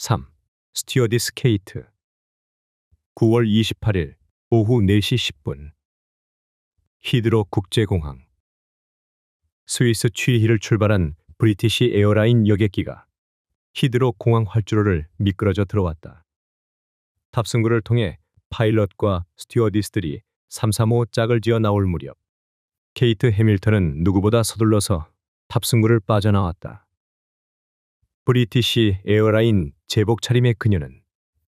3. 스튜어디스 케이트. 9월 28일 오후 4시 10분. 히드로 국제공항. 스위스 취히를 출발한 브리티시 에어라인 여객기가 히드로 공항 활주로를 미끄러져 들어왔다. 탑승구를 통해 파일럿과 스튜어디스들이 335 짝을 지어 나올 무렵 케이트 해밀턴은 누구보다 서둘러서 탑승구를 빠져나왔다. 브리티시 에어라인 제복 차림의 그녀는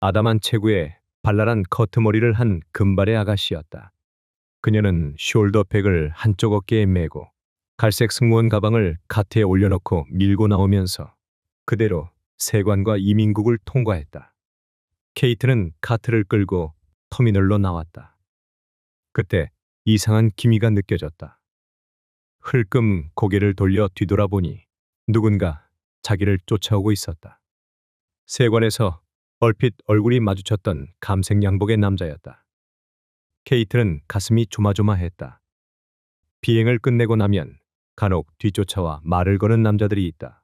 아담한 체구에 발랄한 커트머리를 한 금발의 아가씨였다. 그녀는 숄더백을 한쪽 어깨에 메고 갈색 승무원 가방을 카트에 올려놓고 밀고 나오면서 그대로 세관과 이민국을 통과했다. 케이트는 카트를 끌고 터미널로 나왔다. 그때 이상한 기미가 느껴졌다. 흘끔 고개를 돌려 뒤돌아보니 누군가 자기를 쫓아오고 있었다. 세관에서 얼핏 얼굴이 마주쳤던 감색 양복의 남자였다. 케이트는 가슴이 조마조마했다. 비행을 끝내고 나면 간혹 뒤쫓아와 말을 거는 남자들이 있다.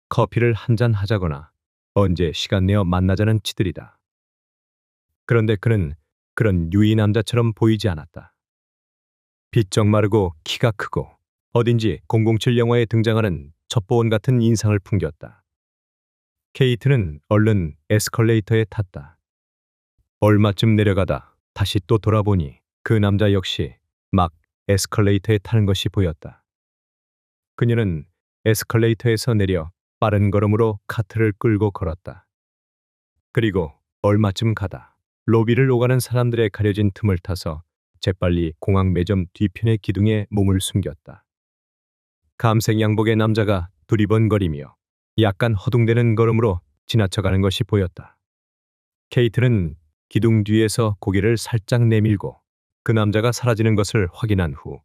커피를 한잔 하자거나 언제 시간 내어 만나자는 치들이다. 그런데 그는 그런 유이 남자처럼 보이지 않았다. 비쩍 마르고 키가 크고 어딘지 007 영화에 등장하는 첩보원 같은 인상을 풍겼다. 케이트는 얼른 에스컬레이터에 탔다. 얼마쯤 내려가다 다시 또 돌아보니 그 남자 역시 막 에스컬레이터에 타는 것이 보였다. 그녀는 에스컬레이터에서 내려 빠른 걸음으로 카트를 끌고 걸었다. 그리고 얼마쯤 가다 로비를 오가는 사람들의 가려진 틈을 타서 재빨리 공항 매점 뒤편의 기둥에 몸을 숨겼다. 감색 양복의 남자가 두리번거리며 약간 허둥대는 걸음으로 지나쳐가는 것이 보였다. 케이트는 기둥 뒤에서 고개를 살짝 내밀고 그 남자가 사라지는 것을 확인한 후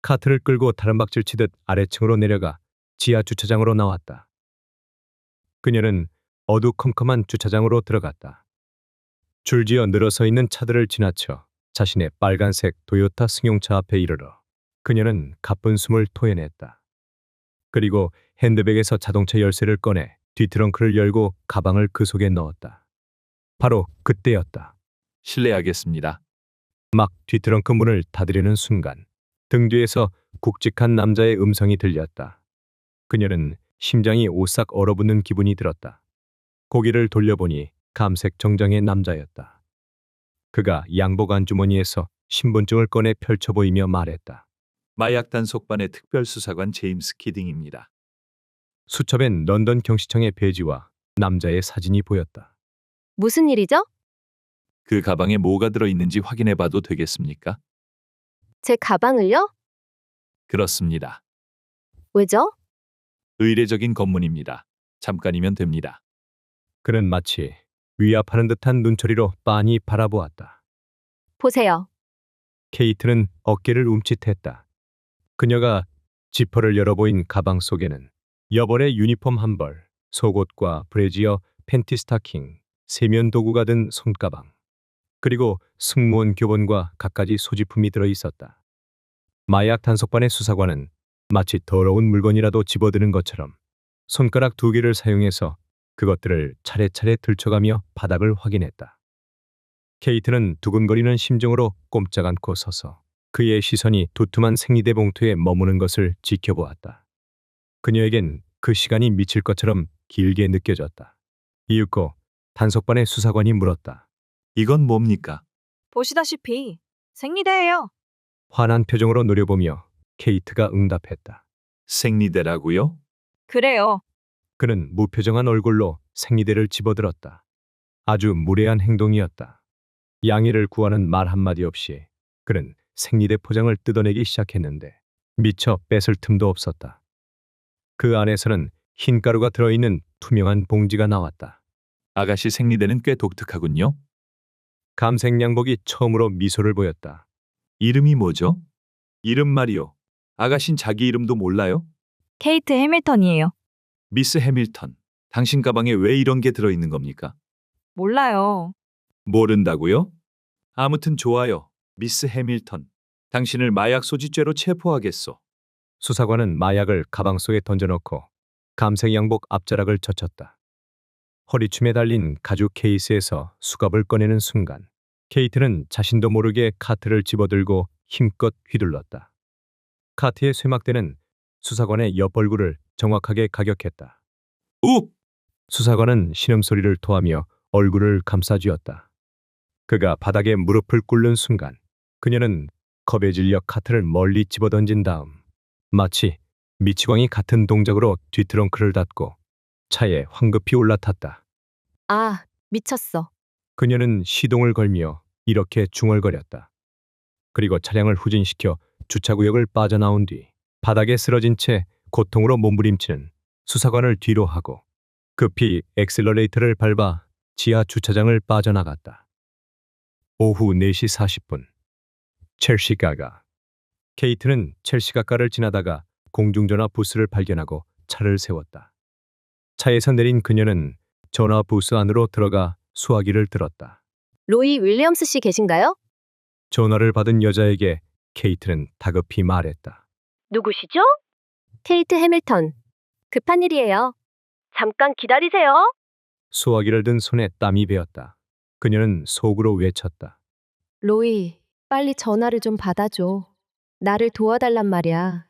카트를 끌고 다른박질 치듯 아래층으로 내려가 지하 주차장으로 나왔다. 그녀는 어두컴컴한 주차장으로 들어갔다. 줄지어 늘어서 있는 차들을 지나쳐 자신의 빨간색 도요타 승용차 앞에 이르러 그녀는 가쁜 숨을 토해냈다. 그리고 핸드백에서 자동차 열쇠를 꺼내 뒤트렁크를 열고 가방을 그 속에 넣었다. 바로 그때였다. 실례하겠습니다. 막 뒤트렁크 문을 닫으려는 순간 등 뒤에서 굵직한 남자의 음성이 들렸다. 그녀는 심장이 오싹 얼어붙는 기분이 들었다. 고개를 돌려보니 감색 정장의 남자였다. 그가 양복 안주머니에서 신분증을 꺼내 펼쳐 보이며 말했다. 마약 단속반의 특별수사관 제임스 키딩입니다. 수첩엔 런던 경시청의 배지와 남자의 사진이 보였다. 무슨 일이죠? 그 가방에 뭐가 들어있는지 확인해 봐도 되겠습니까? 제 가방을요? 그렇습니다. 왜죠? 의례적인 검문입니다. 잠깐이면 됩니다. 그는 마치 위압하는 듯한 눈초리로 빤히 바라보았다. 보세요. 케이트는 어깨를 움찔했다. 그녀가 지퍼를 열어 보인 가방 속에는 여벌의 유니폼 한 벌, 속옷과 브래지어, 팬티 스타킹, 세면 도구가 든 손가방, 그리고 승무원 교본과 갖가지 소지품이 들어 있었다. 마약 단속반의 수사관은 마치 더러운 물건이라도 집어드는 것처럼 손가락 2개를 사용해서 그것들을 차례차례 들춰가며 바닥을 확인했다. 케이트는 두근거리는 심정으로 꼼짝 않고 서서 그의 시선이 두툼한 생리대 봉투에 머무는 것을 지켜보았다. 그녀에겐 그 시간이 미칠 것처럼 길게 느껴졌다. 이윽고 단속반의 수사관이 물었다. 이건 뭡니까? 보시다시피 생리대예요. 환한 표정으로 노려보며 케이트가 응답했다. 생리대라고요? 그래요. 그는 무표정한 얼굴로 생리대를 집어들었다. 아주 무례한 행동이었다. 양해를 구하는 말 한마디 없이 그는 생리대 포장을 뜯어내기 시작했는데 미처 뺏을 틈도 없었다. 그 안에서는 흰 가루가 들어있는 투명한 봉지가 나왔다. 아가씨 생리대는 꽤 독특하군요. 감색 양복이 처음으로 미소를 보였다. 이름이 뭐죠? 이름 말이요. 아가씨는 자기 이름도 몰라요? 케이트 해밀턴이에요. 미스 해밀턴, 당신 가방에 왜 이런 게 들어있는 겁니까? 몰라요. 모른다고요? 아무튼 좋아요. 미스 해밀턴, 당신을 마약 소지죄로 체포하겠소. 수사관은 마약을 가방 속에 던져넣고 감색 양복 앞자락을 젖혔다. 허리춤에 달린 가죽 케이스에서 수갑을 꺼내는 순간 케이트는 자신도 모르게 카트를 집어들고 힘껏 휘둘렀다. 카트의 쇠막대는 수사관의 옆 얼굴을 정확하게 가격했다. 우! 수사관은 신음소리를 토하며 얼굴을 감싸쥐었다. 그가 바닥에 무릎을 꿇는 순간 그녀는 겁에 질려 카트를 멀리 집어던진 다음 마치 미치광이 같은 동작으로 뒷트렁크를 닫고 차에 황급히 올라탔다. 아, 미쳤어. 그녀는 시동을 걸며 이렇게 중얼거렸다. 그리고 차량을 후진시켜 주차구역을 빠져나온 뒤 바닥에 쓰러진 채 고통으로 몸부림치는 수사관을 뒤로 하고 급히 엑셀러레이터를 밟아 지하 주차장을 빠져나갔다. 오후 4시 40분. 첼시가가. 케이트는 첼시가가를 지나다가 공중전화 부스를 발견하고 차를 세웠다. 차에서 내린 그녀는 전화 부스 안으로 들어가 수화기를 들었다. 로이 윌리엄스 씨 계신가요? 전화를 받은 여자에게 케이트는 다급히 말했다. 누구시죠? 케이트 해밀턴. 급한 일이에요. 잠깐 기다리세요. 수화기를 든 손에 땀이 배었다. 그녀는 속으로 외쳤다. 로이, 빨리 전화를 좀 받아줘. 나를 도와달란 말이야.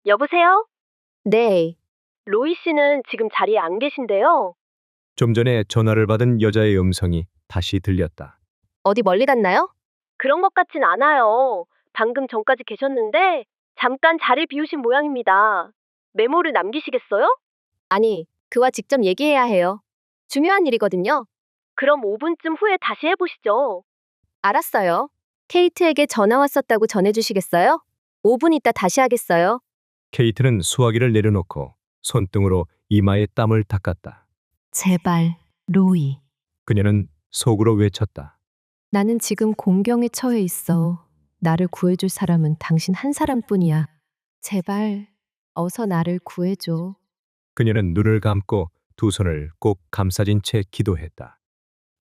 여보세요? 네. 로이 씨는 지금 자리에 안 계신데요. 좀 전에 전화를 받은 여자의 음성이 다시 들렸다. 어디 멀리 갔나요? 그런 것 같진 않아요. 방금 전까지 계셨는데 잠깐 자리를 비우신 모양입니다. 메모를 남기시겠어요? 아니, 그와 직접 얘기해야 해요. 중요한 일이거든요. 그럼 5분쯤 후에 다시 해보시죠. 알았어요. 케이트에게 전화 왔었다고 전해주시겠어요? 5분 있다 다시 하겠어요. 케이트는 수화기를 내려놓고 손등으로 이마에 땀을 닦았다. 제발, 로이. 그녀는 속으로 외쳤다. 나는 지금 공경에 처해 있어. 나를 구해줄 사람은 당신 한 사람뿐이야. 제발, 어서 나를 구해줘. 그녀는 눈을 감고 두 손을 꼭 감싸진 채 기도했다.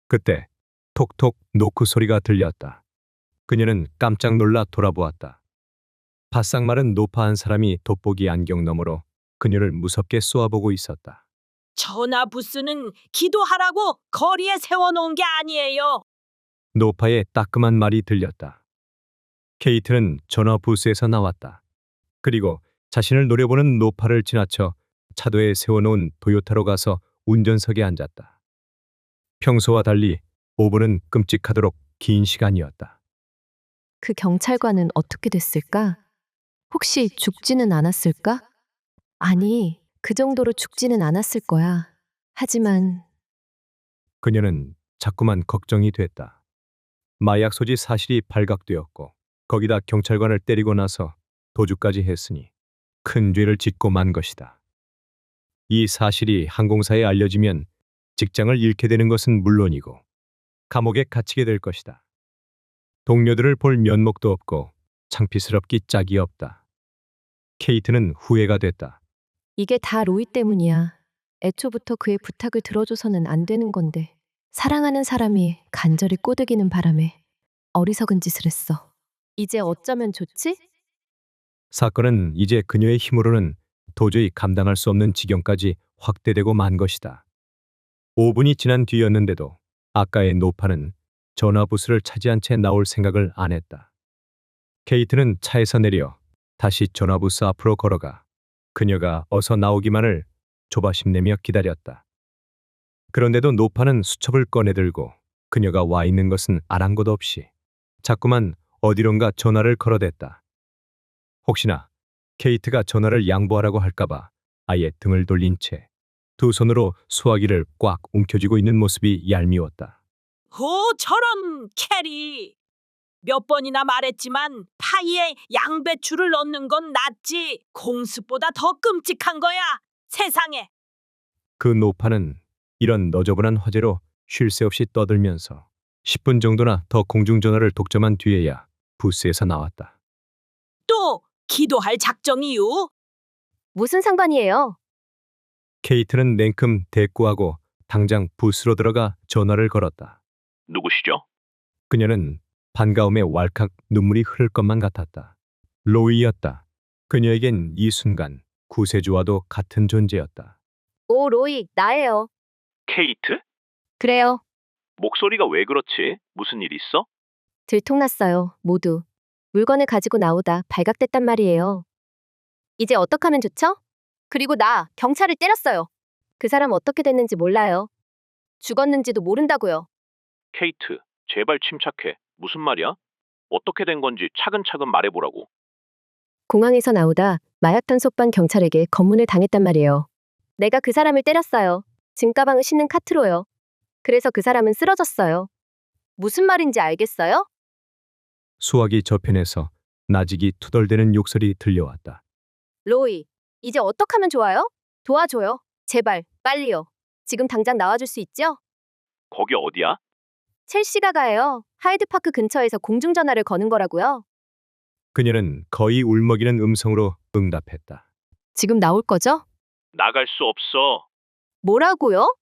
그때 톡톡 노크 소리가 들렸다. 그녀는 깜짝 놀라 돌아보았다. 바싹 마른 노파한 사람이 돋보기 안경 너머로 그녀를 무섭게 쏘아보고 있었다. 전화 부스는 기도하라고 거리에 세워놓은 게 아니에요. 노파의 따끔한 말이 들렸다. 케이트는 전화 부스에서 나왔다. 그리고 자신을 노려보는 노파를 지나쳐 차도에 세워놓은 도요타로 가서 운전석에 앉았다. 평소와 달리 5분은 끔찍하도록 긴 시간이었다. 그 경찰관은 어떻게 됐을까? 혹시 죽지는 않았을까? 아니, 그 정도로 죽지는 않았을 거야. 하지만 그녀는 자꾸만 걱정이 됐다. 마약 소지 사실이 발각되었고 거기다 경찰관을 때리고 나서 도주까지 했으니 큰 죄를 짓고 만 것이다. 이 사실이 항공사에 알려지면 직장을 잃게 되는 것은 물론이고 감옥에 갇히게 될 것이다. 동료들을 볼 면목도 없고 창피스럽기 짝이 없다. 케이트는 후회가 됐다. 이게 다 로이 때문이야. 애초부터 그의 부탁을 들어줘서는 안 되는 건데. 사랑하는 사람이 간절히 꼬드기는 바람에 어리석은 짓을 했어. 이제 어쩌면 좋지? 사건은 이제 그녀의 힘으로는 도저히 감당할 수 없는 지경까지 확대되고 만 것이다. 5분이 지난 뒤였는데도 아까의 노파는 전화 부스를 차지한 채 나올 생각을 안 했다. 케이트는 차에서 내려 다시 전화 부스 앞으로 걸어가 그녀가 어서 나오기만을 조바심 내며 기다렸다. 그런데도 노파는 수첩을 꺼내들고 그녀가 와 있는 것은 아랑곳 없이 자꾸만 어디론가 전화를 걸어댔다. 혹시나 케이트가 전화를 양보하라고 할까봐 아예 등을 돌린 채 두 손으로 수화기를 꽉 움켜쥐고 있는 모습이 얄미웠다. 오, 저런 캐리. 몇 번이나 말했지만 파이에 양배추를 넣는 건 낫지. 공습보다 더 끔찍한 거야. 세상에. 그 노파는 이런 너저분한 화제로 쉴 새 없이 떠들면서 10분 정도나 더 공중전화를 독점한 뒤에야 부스에서 나왔다. 또 기도할 작정이요? 무슨 상관이에요? 케이트는 냉큼 대꾸하고 당장 부스로 들어가 전화를 걸었다. 누구시죠? 그녀는 반가움에 왈칵 눈물이 흐를 것만 같았다. 로이였다. 그녀에겐 이 순간 구세주와도 같은 존재였다. 오, 로이, 나예요. 케이트? 그래요. 목소리가 왜 그렇지? 무슨 일 있어? 들통났어요. 모두. 물건을 가지고 나오다 발각됐단 말이에요. 이제 어떡하면 좋죠? 그리고 나 경찰을 때렸어요. 그 사람 어떻게 됐는지 몰라요. 죽었는지도 모른다고요. 케이트, 제발 침착해. 무슨 말이야? 어떻게 된 건지 차근차근 말해보라고. 공항에서 나오다 마약 단속반 경찰에게 검문을 당했단 말이에요. 내가 그 사람을 때렸어요. 짐가방을 싣는 카트로요. 그래서 그 사람은 쓰러졌어요. 무슨 말인지 알겠어요? 수화기 저편에서 나직이 투덜대는 욕설이 들려왔다. 로이, 이제 어떡하면 좋아요? 도와줘요. 제발, 빨리요. 지금 당장 나와줄 수 있죠? 거기 어디야? 첼시가 가요. 하이드파크 근처에서 공중전화를 거는 거라고요. 그녀는 거의 울먹이는 음성으로 응답했다. 지금 나올 거죠? 나갈 수 없어. 뭐라고요?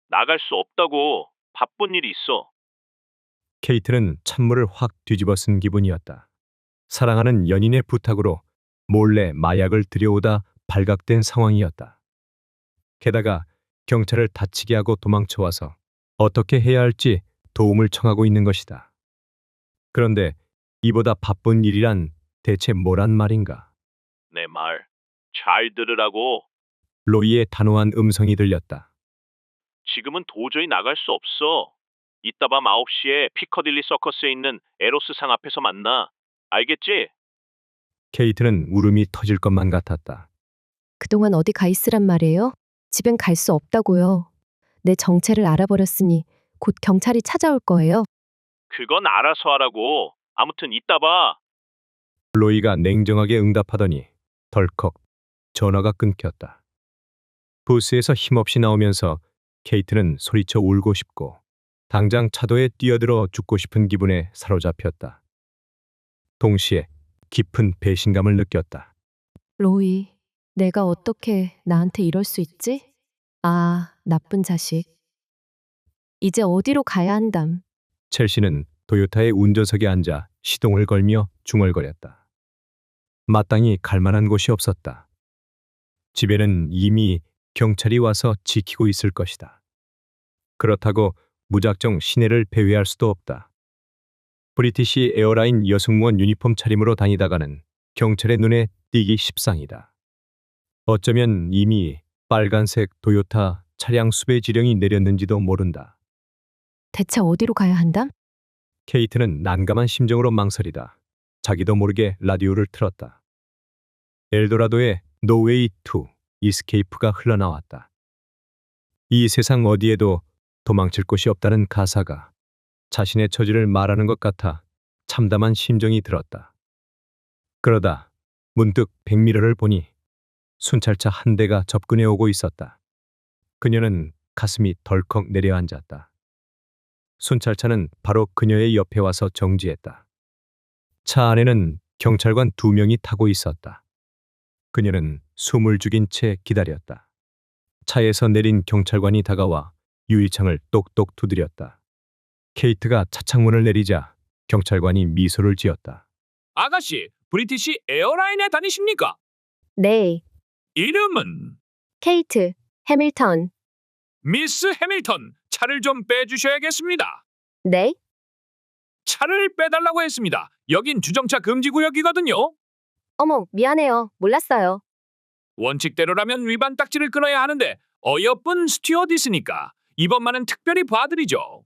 나갈 수 없다고. 바쁜 일이 있어. 케이트는 찬물을 확 뒤집어 쓴 기분이었다. 사랑하는 연인의 부탁으로 몰래 마약을 들여오다 발각된 상황이었다. 게다가 경찰을 다치게 하고 도망쳐와서 어떻게 해야 할지 도움을 청하고 있는 것이다. 그런데 이보다 바쁜 일이란 대체 뭐란 말인가? 내 말 잘 들으라고. 로이의 단호한 음성이 들렸다. 지금은 도저히 나갈 수 없어. 이따 밤 9시에 피커딜리 서커스에 있는 에로스 상 앞에서 만나. 알겠지? 케이트는 울음이 터질 것만 같았다. 그동안 어디 가 있으란 말이에요? 집엔 갈 수 없다고요. 내 정체를 알아버렸으니 곧 경찰이 찾아올 거예요. 그건 알아서 하라고. 아무튼 이따 봐. 로이가 냉정하게 응답하더니 덜컥 전화가 끊겼다. 부스에서 힘없이 나오면서 케이트는 소리쳐 울고 싶고 당장 차도에 뛰어들어 죽고 싶은 기분에 사로잡혔다. 동시에 깊은 배신감을 느꼈다. 로이, 내가 어떻게 나한테 이럴 수 있지? 아, 나쁜 자식. 이제 어디로 가야 한담. 첼시는 도요타의 운전석에 앉아 시동을 걸며 중얼거렸다. 마땅히 갈 만한 곳이 없었다. 집에는 이미 경찰이 와서 지키고 있을 것이다. 그렇다고 무작정 시내를 배회할 수도 없다. 브리티시 에어라인 여승무원 유니폼 차림으로 다니다가는 경찰의 눈에 띄기 십상이다. 어쩌면 이미 빨간색 도요타 차량 수배 지령이 내렸는지도 모른다. 대체 어디로 가야 한담? 케이트는 난감한 심정으로 망설이다. 자기도 모르게 라디오를 틀었다. 엘도라도의 노웨이 투 이스케이프가 흘러나왔다. 이 세상 어디에도 도망칠 곳이 없다는 가사가 자신의 처지를 말하는 것 같아 참담한 심정이 들었다. 그러다 문득 백미러를 보니 순찰차 한 대가 접근해 오고 있었다. 그녀는 가슴이 덜컥 내려앉았다. 순찰차는 바로 그녀의 옆에 와서 정지했다. 차 안에는 경찰관 2명이 타고 있었다. 그녀는 숨을 죽인 채 기다렸다. 차에서 내린 경찰관이 다가와 유리창을 똑똑 두드렸다. 케이트가 차창문을 내리자 경찰관이 미소를 지었다. 아가씨, 브리티시 에어라인에 다니십니까? 네, 이름은 케이트, 해밀턴. 미스 해밀턴. 차를 좀 빼주셔야겠습니다. 네? 차를 빼달라고 했습니다. 여긴 주정차 금지 구역이거든요. 어머, 미안해요. 몰랐어요. 원칙대로라면 위반 딱지를 끊어야 하는데 어여쁜 스튜어디스니까 이번만은 특별히 봐드리죠.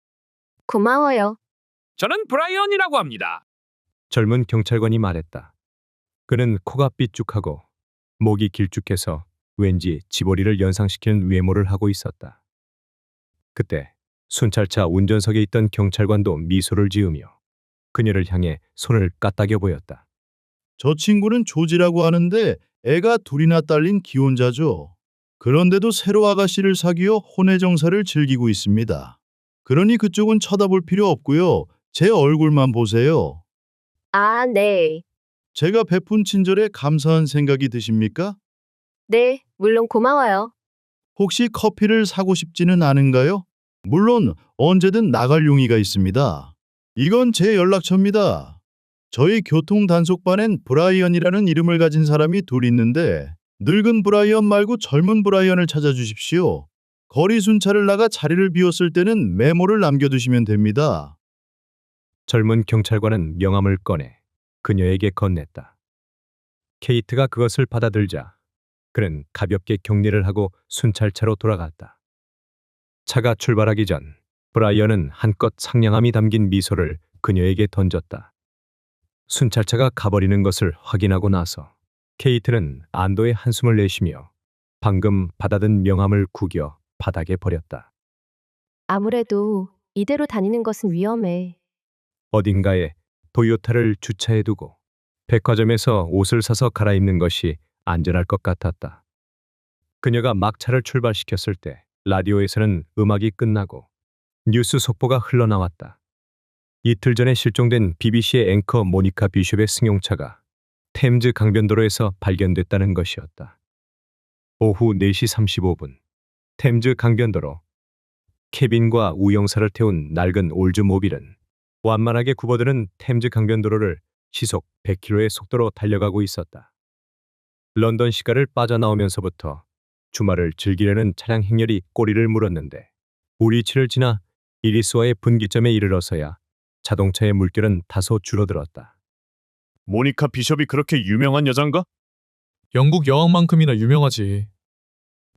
고마워요. 저는 브라이언이라고 합니다. 젊은 경찰관이 말했다. 그는 코가 삐죽하고 목이 길쭉해서 왠지 지보리를 연상시키는 외모를 하고 있었다. 그때 순찰차 운전석에 있던 경찰관도 미소를 지으며 그녀를 향해 손을 까딱여 보였다. 저 친구는 조지라고 하는데 애가 둘이나 딸린 기혼자죠. 그런데도 새로 아가씨를 사귀어 혼외 정사를 즐기고 있습니다. 그러니 그쪽은 쳐다볼 필요 없고요. 제 얼굴만 보세요. 아, 네. 제가 베푼 친절에 감사한 생각이 드십니까? 네, 물론 고마워요. 혹시 커피를 사고 싶지는 않은가요? 물론 언제든 나갈 용의가 있습니다. 이건 제 연락처입니다. 저희 교통 단속반엔 브라이언이라는 이름을 가진 사람이 둘 있는데 늙은 브라이언 말고 젊은 브라이언을 찾아주십시오. 거리 순찰을 나가 자리를 비웠을 때는 메모를 남겨두시면 됩니다. 젊은 경찰관은 명함을 꺼내 그녀에게 건넸다. 케이트가 그것을 받아들자 그는 가볍게 격리를 하고 순찰차로 돌아갔다. 차가 출발하기 전 브라이언은 한껏 상냥함이 담긴 미소를 그녀에게 던졌다. 순찰차가 가버리는 것을 확인하고 나서 케이트는 안도의 한숨을 내쉬며 방금 받아든 명함을 구겨 바닥에 버렸다. 아무래도 이대로 다니는 것은 위험해. 어딘가에 도요타를 주차해두고 백화점에서 옷을 사서 갈아입는 것이 안전할 것 같았다. 그녀가 막 차를 출발시켰을 때 라디오에서는 음악이 끝나고 뉴스 속보가 흘러나왔다. 이틀 전에 실종된 BBC의 앵커 모니카 비숍의 승용차가 템즈 강변도로에서 발견됐다는 것이었다. 오후 4시 35분 템즈 강변도로 케빈과 우영사를 태운 낡은 올즈모빌은 완만하게 굽어드는 템즈 강변도로를 시속 100km의 속도로 달려가고 있었다. 런던 시가를 빠져나오면서부터 주말을 즐기려는 차량 행렬이 꼬리를 물었는데 우리치를 지나 이리스와의 분기점에 이르러서야 자동차의 물결은 다소 줄어들었다. 모니카 비숍이 그렇게 유명한 여잔가? 영국 여왕만큼이나 유명하지.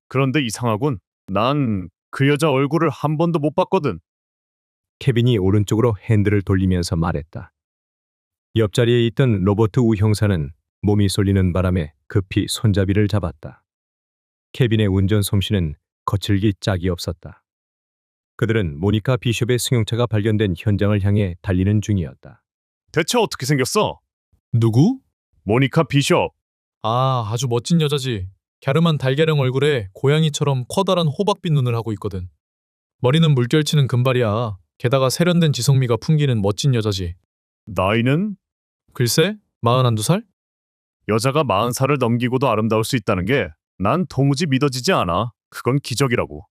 그런데 이상하군. 난 그 여자 얼굴을 한 번도 못 봤거든. 케빈이 오른쪽으로 핸들을 돌리면서 말했다. 옆자리에 있던 로버트 우 형사는 몸이 쏠리는 바람에 급히 손잡이를 잡았다. 케빈의 운전 솜씨는 거칠기 짝이 없었다. 그들은 모니카 비숍의 승용차가 발견된 현장을 향해 달리는 중이었다. 대체 어떻게 생겼어? 누구? 모니카 비숍. 아, 아주 멋진 여자지. 갸름한 달걀형 얼굴에 고양이처럼 커다란 호박빛 눈을 하고 있거든. 머리는 물결치는 금발이야. 게다가 세련된 지성미가 풍기는 멋진 여자지. 나이는? 글쎄, 41~2살? 여자가 40살을 넘기고도 아름다울 수 있다는 게 난 도무지 믿어지지 않아. 그건 기적이라고.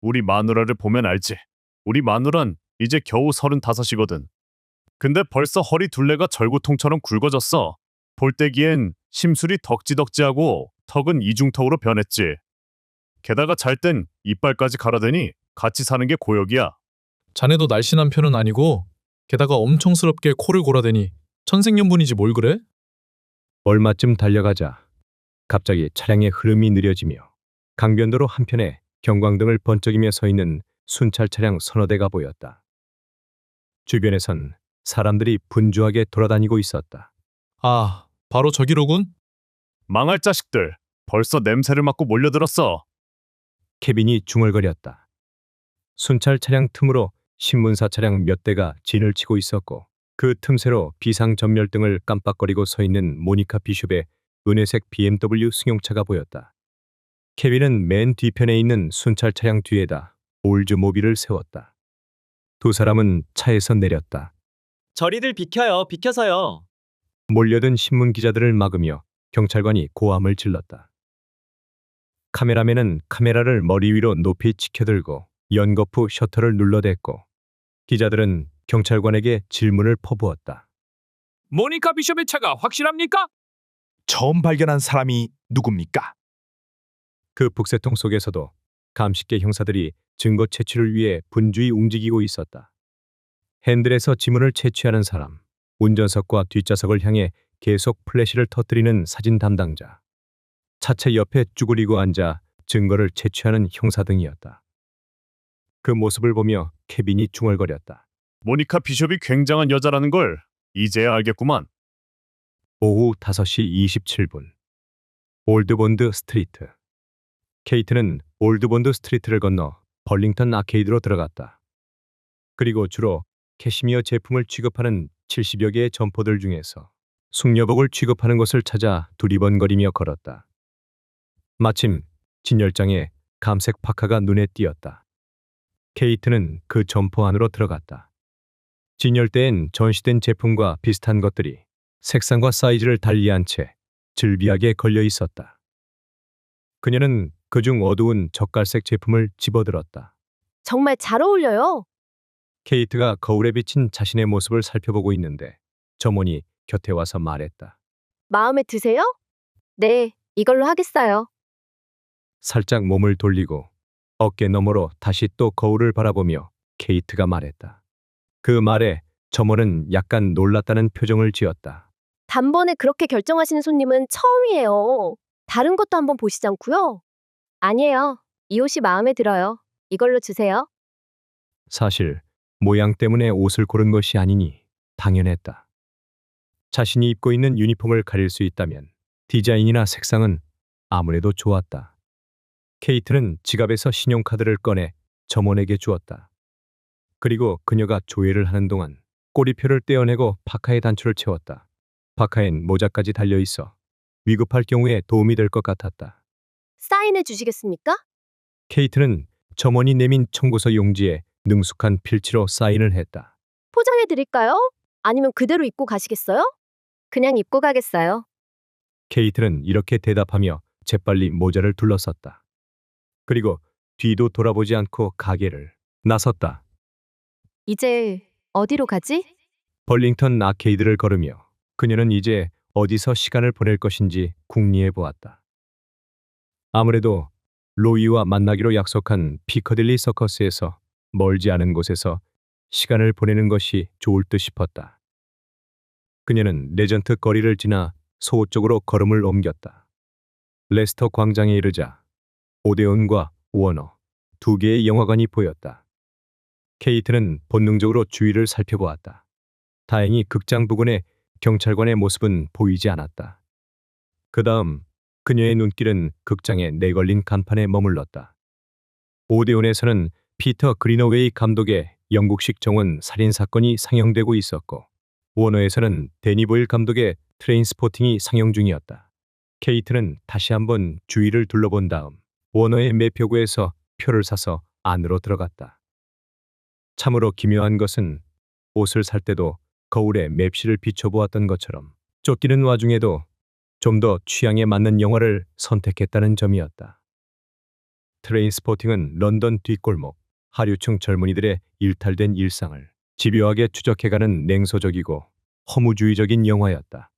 우리 마누라를 보면 알지. 우리 마누란 이제 겨우 35이거든. 근데 벌써 허리 둘레가 절구통처럼 굵어졌어. 볼때기엔 심술이 덕지덕지하고 턱은 이중턱으로 변했지. 게다가 잘 땐 이빨까지 갈아대니 같이 사는 게 고역이야. 자네도 날씬한 편은 아니고 게다가 엄청스럽게 코를 골아대니 천생연분이지 뭘 그래? 얼마쯤 달려가자 갑자기 차량의 흐름이 느려지며 강변도로 한편에 경광등을 번쩍이며 서 있는 순찰 차량 서너 대가 보였다. 주변에선 사람들이 분주하게 돌아다니고 있었다. 아, 바로 저기로군? 망할 자식들. 벌써 냄새를 맡고 몰려들었어. 케빈이 중얼거렸다. 순찰 차량 틈으로 신문사 차량 몇 대가 진을 치고 있었고 그 틈새로 비상전멸등을 깜빡거리고 서 있는 모니카 비숍의 은회색 BMW 승용차가 보였다. 케빈은 맨 뒤편에 있는 순찰 차량 뒤에다 올즈모빌을 세웠다. 두 사람은 차에서 내렸다. 저리들 비켜요. 비켜서요. 몰려든 신문 기자들을 막으며 경찰관이 고함을 질렀다. 카메라맨은 카메라를 머리 위로 높이 치켜들고 연거푸 셔터를 눌러댔고 기자들은 경찰관에게 질문을 퍼부었다. 모니카 비숍의 차가 확실합니까? 처음 발견한 사람이 누굽니까? 그 북새통 속에서도 감식계 형사들이 증거 채취를 위해 분주히 움직이고 있었다. 핸들에서 지문을 채취하는 사람, 운전석과 뒷좌석을 향해 계속 플래시를 터뜨리는 사진 담당자, 차체 옆에 쭈그리고 앉아 증거를 채취하는 형사 등이었다. 그 모습을 보며 케빈이 중얼거렸다. 모니카 비숍이 굉장한 여자라는 걸 이제야 알겠구만. 오후 5시 27분 올드본드 스트리트. 케이트는 올드본드 스트리트를 건너 벌링턴 아케이드로 들어갔다. 그리고 주로 캐시미어 제품을 취급하는 70여 개의 점포들 중에서 숙녀복을 취급하는 곳을 찾아 두리번거리며 걸었다. 마침 진열장에 감색 파카가 눈에 띄었다. 케이트는 그 점포 안으로 들어갔다. 진열대엔 전시된 제품과 비슷한 것들이 색상과 사이즈를 달리한 채 즐비하게 걸려 있었다. 그녀는 그중 어두운 젓갈색 제품을 집어들었다. 정말 잘 어울려요. 케이트가 거울에 비친 자신의 모습을 살펴보고 있는데 점원이 곁에 와서 말했다. 마음에 드세요? 네, 이걸로 하겠어요. 살짝 몸을 돌리고 어깨 너머로 다시 또 거울을 바라보며 케이트가 말했다. 그 말에 점원은 약간 놀랐다는 표정을 지었다. 단번에 그렇게 결정하시는 손님은 처음이에요. 다른 것도 한번 보시지 않고요? 아니에요. 이 옷이 마음에 들어요. 이걸로 주세요. 사실 모양 때문에 옷을 고른 것이 아니니 당연했다. 자신이 입고 있는 유니폼을 가릴 수 있다면 디자인이나 색상은 아무래도 좋았다. 케이트는 지갑에서 신용카드를 꺼내 점원에게 주었다. 그리고 그녀가 조회를 하는 동안 꼬리표를 떼어내고 파카의 단추를 채웠다. 파카엔 모자까지 달려 있어 위급할 경우에 도움이 될 것 같았다. 사인해 주시겠습니까? 케이트는 점원이 내민 청구서 용지에 능숙한 필치로 사인을 했다. 포장해 드릴까요? 아니면 그대로 입고 가시겠어요? 그냥 입고 가겠어요. 케이트는 이렇게 대답하며 재빨리 모자를 둘러쌌다. 그리고 뒤도 돌아보지 않고 가게를 나섰다. 이제 어디로 가지? 벌링턴 아케이드를 걸으며 그녀는 이제 어디서 시간을 보낼 것인지 궁리해 보았다. 아무래도 로이와 만나기로 약속한 피커딜리 서커스에서 멀지 않은 곳에서 시간을 보내는 것이 좋을 듯 싶었다. 그녀는 레전트 거리를 지나 소호 쪽으로 걸음을 옮겼다. 레스터 광장에 이르자 오데온과 워너 두 개의 영화관이 보였다. 케이트는 본능적으로 주위를 살펴보았다. 다행히 극장 부근에 경찰관의 모습은 보이지 않았다. 그 다음 그녀의 눈길은 극장에 내걸린 간판에 머물렀다. 오데온에서는 피터 그리너웨이 감독의 영국식 정원 살인 사건이 상영되고 있었고 워너에서는 데니 보일 감독의 트레인스포팅이 상영 중이었다. 케이트는 다시 한번 주위를 둘러본 다음 워너의 매표구에서 표를 사서 안으로 들어갔다. 참으로 기묘한 것은 옷을 살 때도 거울에 맵시를 비춰보았던 것처럼 쫓기는 와중에도 좀 더 취향에 맞는 영화를 선택했다는 점이었다. 트레인스포팅은 런던 뒷골목, 하류층 젊은이들의 일탈된 일상을 집요하게 추적해가는 냉소적이고 허무주의적인 영화였다.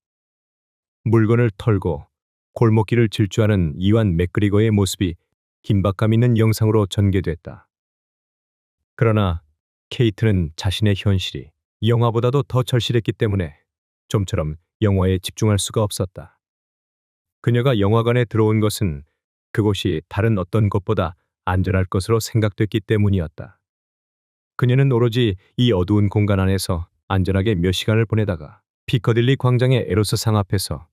물건을 털고 골목길을 질주하는 이완 맥그리거의 모습이 긴박감 있는 영상으로 전개됐다. 그러나 케이트는 자신의 현실이 영화보다도 더 절실했기 때문에 좀처럼 영화에 집중할 수가 없었다. 그녀가 영화관에 들어온 것은 그곳이 다른 어떤 곳보다 안전할 것으로 생각됐기 때문이었다. 그녀는 오로지 이 어두운 공간 안에서 안전하게 몇 시간을 보내다가 피커딜리 광장의 에로스 상 앞에서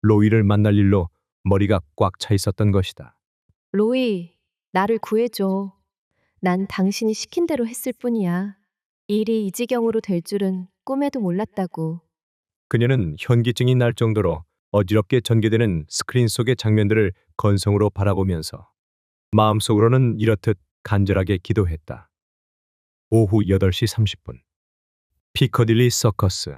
로이를 만날 일로 머리가 꽉 차 있었던 것이다. 로이, 나를 구해줘. 난 당신이 시킨 대로 했을 뿐이야. 일이 이 지경으로 될 줄은 꿈에도 몰랐다고. 그녀는 현기증이 날 정도로 어지럽게 전개되는 스크린 속의 장면들을 건성으로 바라보면서 마음속으로는 이렇듯 간절하게 기도했다. 오후 8시 30분. 피커딜리 서커스.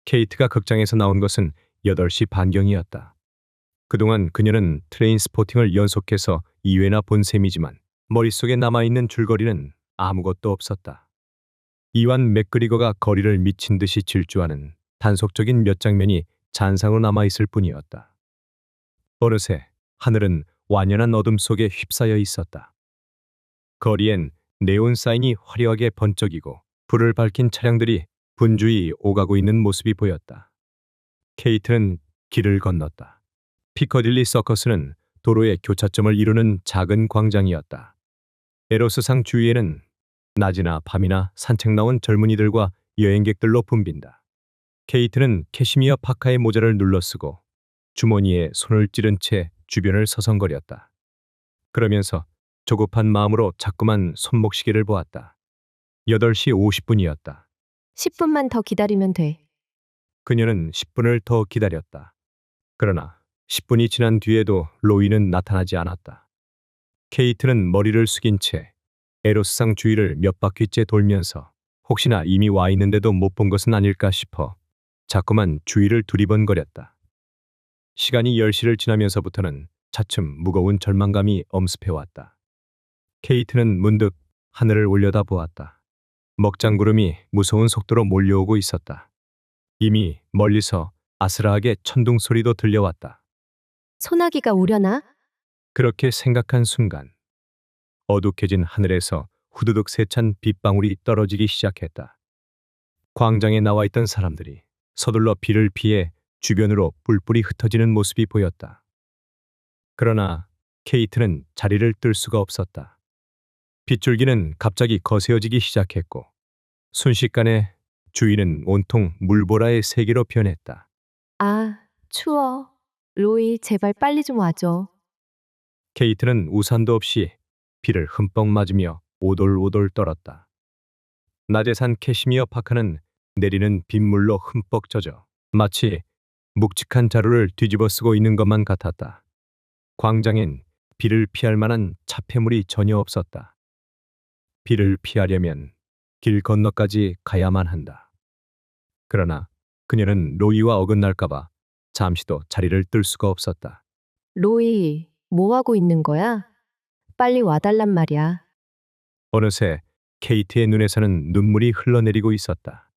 케이트가 극장에서 나온 것은 8시 반경이었다. 그동안 그녀는 트레인스포팅을 연속해서 2회나 본 셈이지만 머릿속에 남아있는 줄거리는 아무것도 없었다. 이완 맥그리거가 거리를 미친 듯이 질주하는 단속적인 몇 장면이 잔상으로 남아있을 뿐이었다. 어느새 하늘은 완연한 어둠 속에 휩싸여 있었다. 거리엔 네온 사인이 화려하게 번쩍이고 불을 밝힌 차량들이 분주히 오가고 있는 모습이 보였다. 케이트는 길을 건넜다. 피커딜리 서커스는 도로의 교차점을 이루는 작은 광장이었다. 에로스상 주위에는 낮이나 밤이나 산책 나온 젊은이들과 여행객들로 붐빈다. 케이트는 캐시미어 파카의 모자를 눌러쓰고 주머니에 손을 찌른 채 주변을 서성거렸다. 그러면서 조급한 마음으로 자꾸만 손목시계를 보았다. 8시 50분이었다. 10분만 더 기다리면 돼. 그녀는 10분을 더 기다렸다. 그러나 10분이 지난 뒤에도 로이는 나타나지 않았다. 케이트는 머리를 숙인 채 에로스상 주위를 몇 바퀴째 돌면서 혹시나 이미 와 있는데도 못 본 것은 아닐까 싶어 자꾸만 주위를 두리번거렸다. 시간이 10시를 지나면서부터는 차츰 무거운 절망감이 엄습해왔다. 케이트는 문득 하늘을 올려다보았다. 먹장구름이 무서운 속도로 몰려오고 있었다. 이미 멀리서 아스라하게 천둥 소리도 들려왔다. 소나기가 오려나? 그렇게 생각한 순간 어둑해진 하늘에서 후두둑 세찬 빗방울이 떨어지기 시작했다. 광장에 나와 있던 사람들이 서둘러 비를 피해 주변으로 뿔뿔이 흩어지는 모습이 보였다. 그러나 케이트는 자리를 뜰 수가 없었다. 빗줄기는 갑자기 거세어지기 시작했고 순식간에 주위는 온통 물보라의 세계로 변했다. 아, 추워. 로이, 제발 빨리 좀 와줘. 케이트는 우산도 없이 비를 흠뻑 맞으며 오돌오돌 떨었다. 낮에 산 캐시미어 파카는 내리는 빗물로 흠뻑 젖어 마치 묵직한 자루를 뒤집어 쓰고 있는 것만 같았다. 광장엔 비를 피할 만한 차폐물이 전혀 없었다. 비를 피하려면 길 건너까지 가야만 한다. 그러나 그녀는 로이와 어긋날까봐 잠시도 자리를 뜰 수가 없었다. 로이, 뭐 하고 있는 거야? 빨리 와달란 말이야. 어느새 케이트의 눈에서는 눈물이 흘러내리고 있었다.